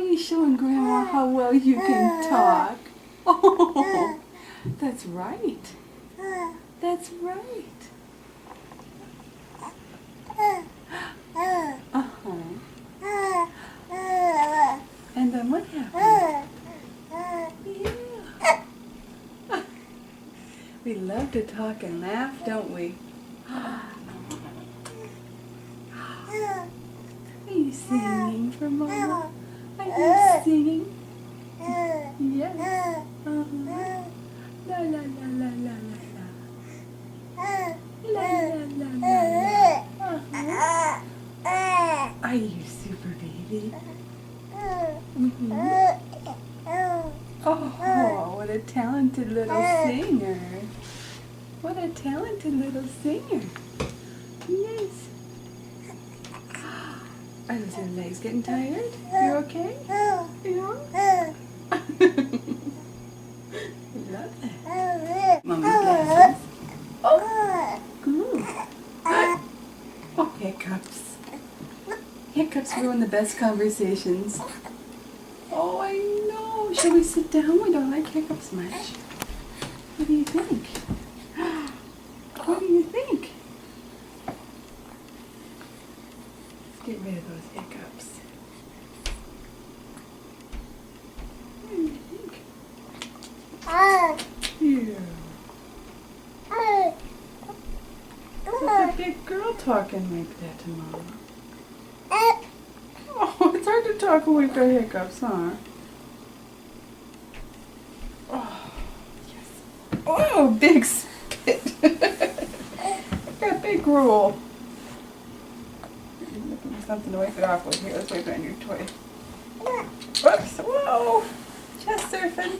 you showing Grandma how well you can talk? Oh, that's right. That's right. Uh-huh. And then what happened? Yeah. We love to talk and laugh, don't we? Are you singing for Mama? Are you singing? Yes. Uh-huh. La la la la la la la. La la la la la. Uh-huh. Are you super baby? Mm-hmm. Oh, what a talented little singer. What a talented little singer. Yes. Are those your legs getting tired? You okay? Yeah? Love that. Mommy's glasses. Oh, good. Oh, hiccups. Hiccups ruin the best conversations. Oh, I know. Shall we sit down? We don't like hiccups much. What do you think? What do you think? Let's get rid of those hiccups. What do you think? Yeah. That's a big girl talking like that to Mama. Oh, it's hard to talk when we've got hiccups, huh? Oh, yes. Oh, big spit. Got big drool. There's something to wipe it off with. Here, let's wipe it on your toy. Whoops, whoa. Chest surfing.